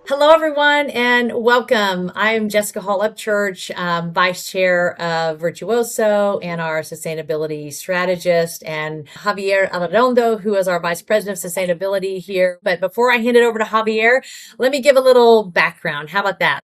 Hello, everyone, and welcome. I'm Jessica Upchurch, Vice Chair of Virtuoso and our Sustainability Strategist, and Javier Alarondo, who is our Vice President of Sustainability here. But before I hand it over to Javier, let me give a little background. How about that?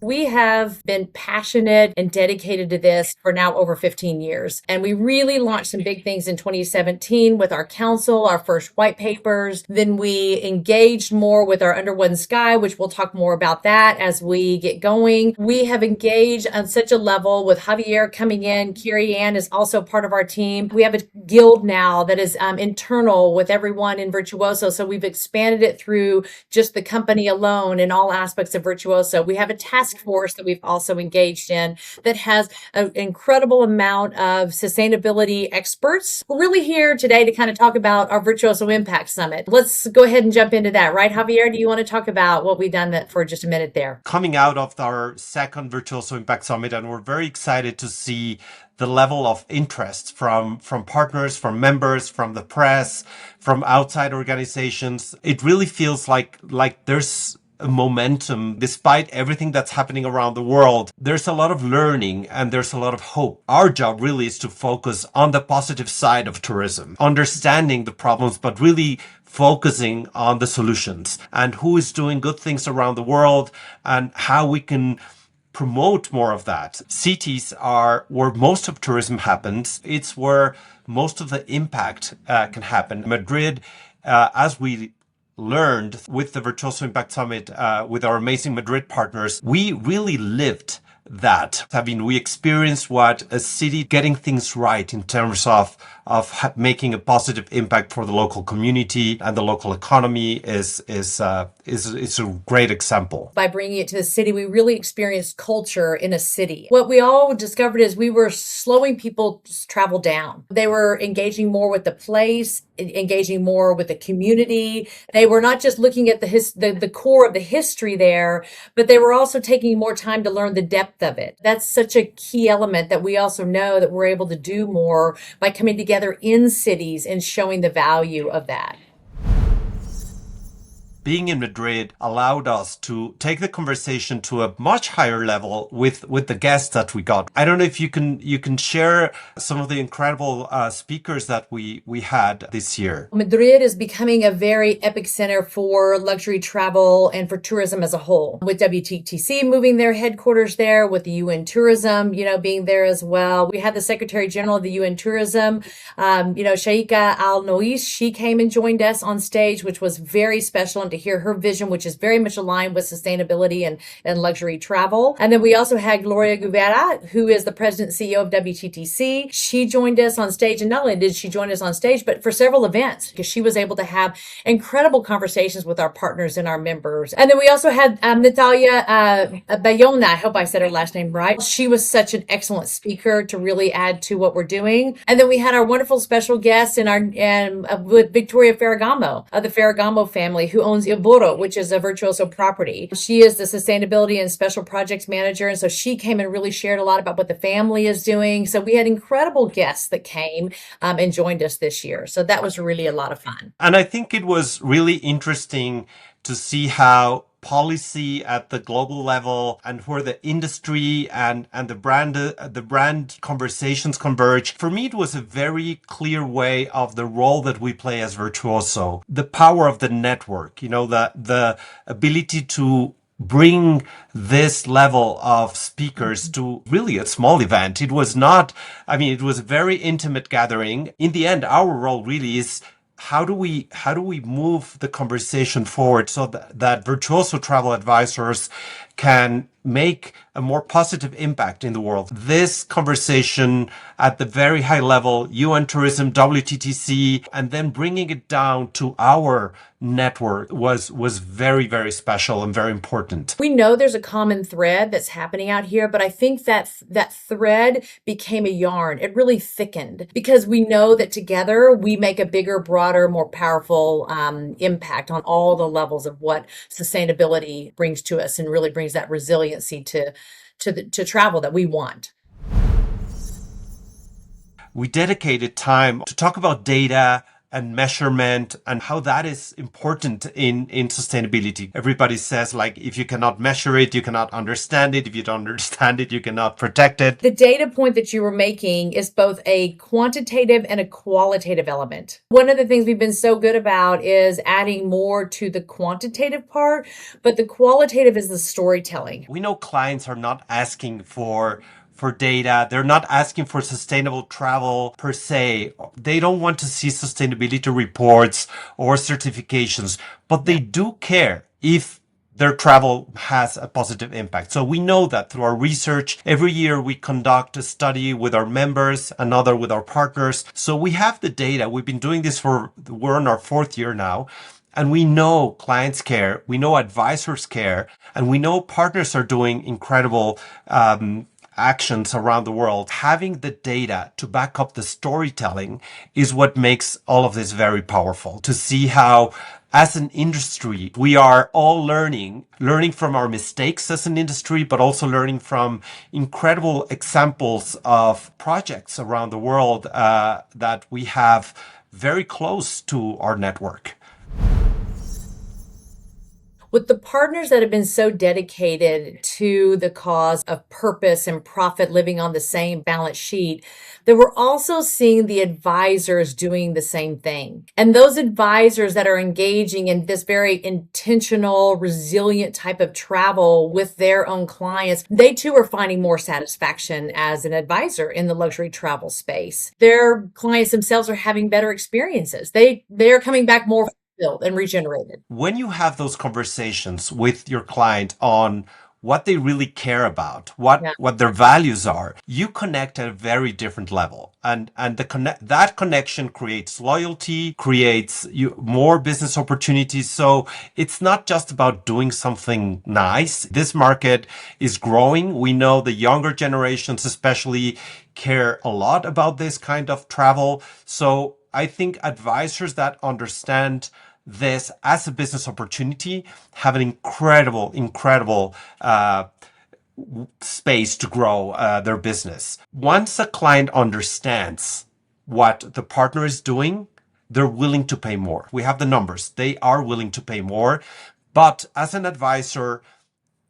We have been passionate and dedicated to this for now over 15 years. And we really launched some big things in 2017 with our council, our first white papers. Then we engaged more with our Under One Sky, which we'll talk more about that as we get going. We have engaged on such a level with Javier coming in. Carrie Ann is also part of our team. We have a guild now that is internal with everyone in Virtuoso. So we've expanded it through just the company alone in all aspects of Virtuoso. We have a task force that we've also engaged in that has an incredible amount of sustainability experts. We're really here today to kind of talk about our Virtuoso Impact Summit. Let's go ahead and jump into that, right, Javier? Do you want to talk about what we've done that for just a minute there? Coming out of our second Virtuoso Impact Summit, and we're very excited to see the level of interest from partners, from members, from the press, from outside organizations. It really feels like there's a momentum despite everything that's happening around the world. There's a lot of learning and there's a lot of hope. Our job really is to focus on the positive side of tourism, understanding the problems, but really focusing on the solutions and who is doing good things around the world and how we can promote more of that. Cities are where most of tourism happens. It's where most of the impact can happen. Madrid, as we learned with the Virtuoso Impact Summit, with our amazing Madrid partners, we really lived that. I mean, we experienced what a city getting things right in terms of making a positive impact for the local community and the local economy is a great example. By bringing it to the city, we really experienced culture in a city. What we all discovered is we were slowing people's travel down. They were engaging more with the place, engaging more with the community. They were not just looking at the core of the history there, but they were also taking more time to learn the depth of it. That's such a key element that we also know that we're able to do more by coming together in cities and showing the value of that. Being in Madrid allowed us to take the conversation to a much higher level with the guests that we got. I don't know if you can share some of the incredible speakers that we had this year. Madrid is becoming a very epic center for luxury travel and for tourism as a whole. With WTTC moving their headquarters there, with the UN Tourism, being there as well. We had the Secretary General of the UN Tourism, Sheikha Al Nois. She came and joined us on stage, which was very special, and to hear her vision, which is very much aligned with sustainability and luxury travel. And then we also had Gloria Guevara, who is the president and CEO of WTTC. She joined us on stage, and not only did she join us on stage, but for several events, because she was able to have incredible conversations with our partners and our members. And then we also had Natalia Bayona, I hope I said her last name right. She was such an excellent speaker to really add to what we're doing. And then we had our wonderful special guest with Victoria Ferragamo of the Ferragamo family, who owns Il Burro, which is a Virtuoso property. She is the sustainability and special projects manager. And so she came and really shared a lot about what the family is doing. So we had incredible guests that came and joined us this year. So that was really a lot of fun. And I think it was really interesting to see how policy at the global level and where the industry and the brand conversations converge. For me, it was a very clear way of the role that we play as Virtuoso, the power of the network, the ability to bring this level of speakers to really a small event. It was a very intimate gathering. In the end, our role really is how do we move the conversation forward so that Virtuoso travel advisors can make a more positive impact in the world. This conversation at the very high level, UN Tourism, WTTC, and then bringing it down to our network was very, very special and very important. We know there's a common thread that's happening out here, but I think that thread became a yarn. It really thickened because we know that together we make a bigger, broader, more powerful impact on all the levels of what sustainability brings to us and really brings that resiliency to travel that we want. We dedicated time to talk about data and measurement and how that is important in sustainability. Everybody says, like, if you cannot measure it, you cannot understand it. If you don't understand it, you cannot protect it. The data point that you were making is both a quantitative and a qualitative element. One of the things we've been so good about is adding more to the quantitative part, but the qualitative is the storytelling. We know clients are not asking for data. They're not asking for sustainable travel per se. They don't want to see sustainability reports or certifications, but they do care if their travel has a positive impact. So we know that through our research. Every year we conduct a study with our members, another with our partners. So we have the data. We've been doing this we're on our 4th year now. And we know clients care, we know advisors care, and we know partners are doing incredible actions around the world. Having the data to back up the storytelling is what makes all of this very powerful. To see how, as an industry, we are all learning from our mistakes as an industry, but also learning from incredible examples of projects around the world that we have very close to our network. With the partners that have been so dedicated to the cause of purpose and profit living on the same balance sheet, that we're also seeing the advisors doing the same thing. And those advisors that are engaging in this very intentional, resilient type of travel with their own clients, they too are finding more satisfaction as an advisor in the luxury travel space. Their clients themselves are having better experiences. They're coming back more fulfilled and regenerated. When you have those conversations with your client on what they really care about, what their values are, you connect at a very different level. And that connection creates loyalty, creates more business opportunities. So it's not just about doing something nice. This market is growing. We know the younger generations especially care a lot about this kind of travel. So I think advisors that understand this as a business opportunity have an incredible space to grow their business. Once a client understands what the partner is doing, they're willing to pay more. We have the numbers. They are willing to pay more. But as an advisor,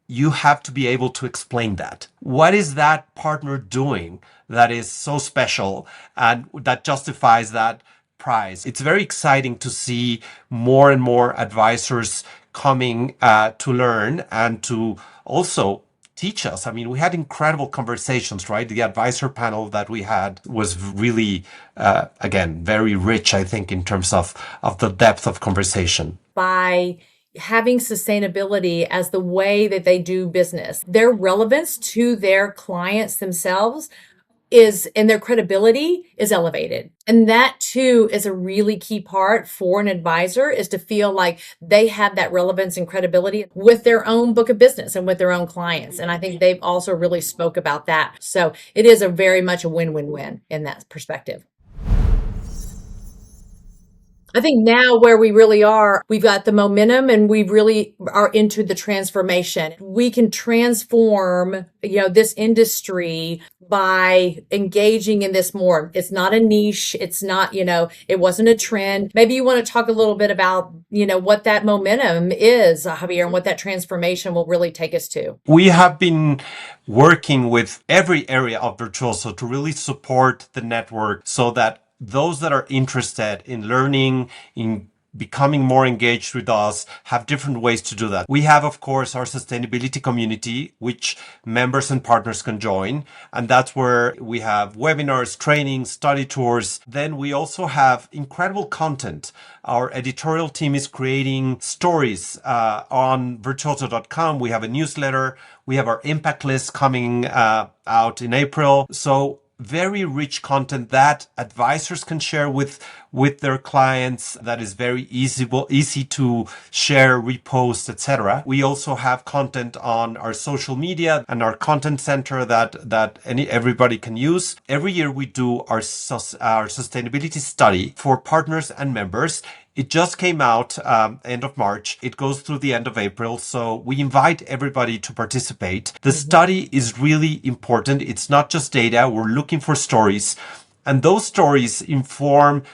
you have to be able to explain that. What is that partner doing that is so special and that justifies that price? It's very exciting to see more and more advisors coming to learn and to also teach us. I mean, we had incredible conversations, right? The advisor panel that we had was really, again, very rich, I think, in terms of the depth of conversation. By having sustainability as the way that they do business, their relevance to their clients themselves and their credibility is elevated. And that too is a really key part for an advisor, is to feel like they have that relevance and credibility with their own book of business and with their own clients. And I think they've also really spoke about that. So it is very much a win-win-win in that perspective. I think now where we really are, we've got the momentum and we really are into the transformation. We can transform, this industry by engaging in this more. It's not a niche. It's not, it wasn't a trend. Maybe you want to talk a little bit about, what that momentum is, Javier, and what that transformation will really take us to. We have been working with every area of Virtuoso to really support the network so that those that are interested in learning, in becoming more engaged with us, have different ways to do that. We have, of course, our sustainability community, which members and partners can join. And that's where we have webinars, trainings, study tours. Then we also have incredible content. Our editorial team is creating stories on virtuoso.com. We have a newsletter. We have our impact list coming out in April. So very rich content that advisors can share with their clients, that is very easy to share, repost, etc. We also have content on our social media and our content center that everybody can use. Every year we do our sustainability study for partners and members. It just came out end of March. It goes through the end of April. So we invite everybody to participate. The study is really important. It's not just data. We're looking for stories. And those stories inform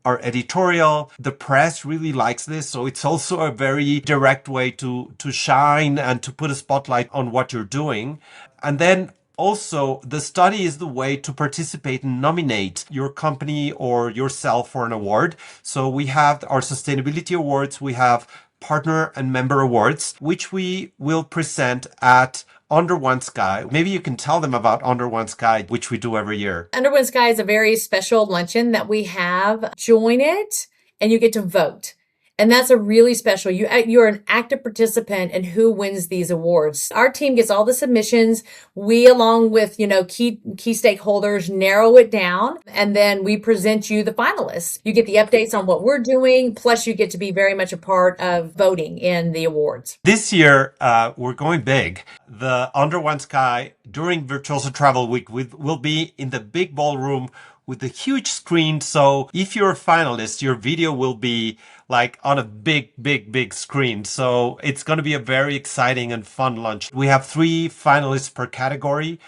our editorial. The press really likes this. So it's also a very direct way to shine and to put a spotlight on what you're doing. And then also, the study is the way to participate and nominate your company or yourself for an award. So we have our sustainability awards, we have partner and member awards, which we will present at Under One Sky. Maybe you can tell them about Under One Sky, which we do every year. Under One Sky is a very special luncheon that we have. Join it and you get to vote. And that's a really special. You're an active participant in who wins these awards. Our team gets all the submissions. We, along with, key stakeholders, narrow it down, and then we present you the finalists. You get the updates on what we're doing, plus you get to be very much a part of voting in the awards. This year, we're going big. The Under One Sky during Virtuoso Travel Week will be in the big ballroom with a huge screen. So if you're a finalist, your video will be like on a big screen. So it's going to be a very exciting and fun lunch. We have 3 finalists per category.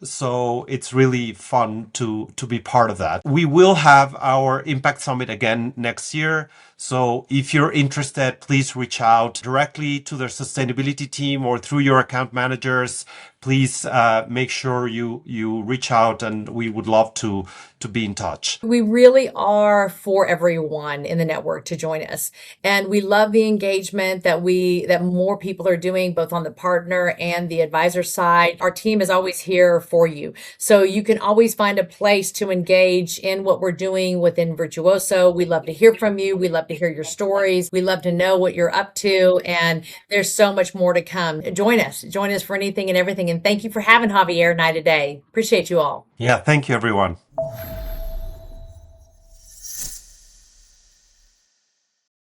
So it's really fun to be part of that. We will have our Impact Summit again next year. So if you're interested, please reach out directly to their sustainability team or through your account managers. Please make sure you reach out, and we would love to be in touch. We really are for everyone in the network to join us. And we love the engagement that more people are doing, both on the partner and the advisor side. Our team is always here for you. So you can always find a place to engage in what we're doing within Virtuoso. We love to hear from you. We love to hear your stories. We love to know what you're up to. And there's so much more to come. Join us for anything and everything. And thank you for having Javier and I today. Appreciate you all. Yeah, thank you, everyone.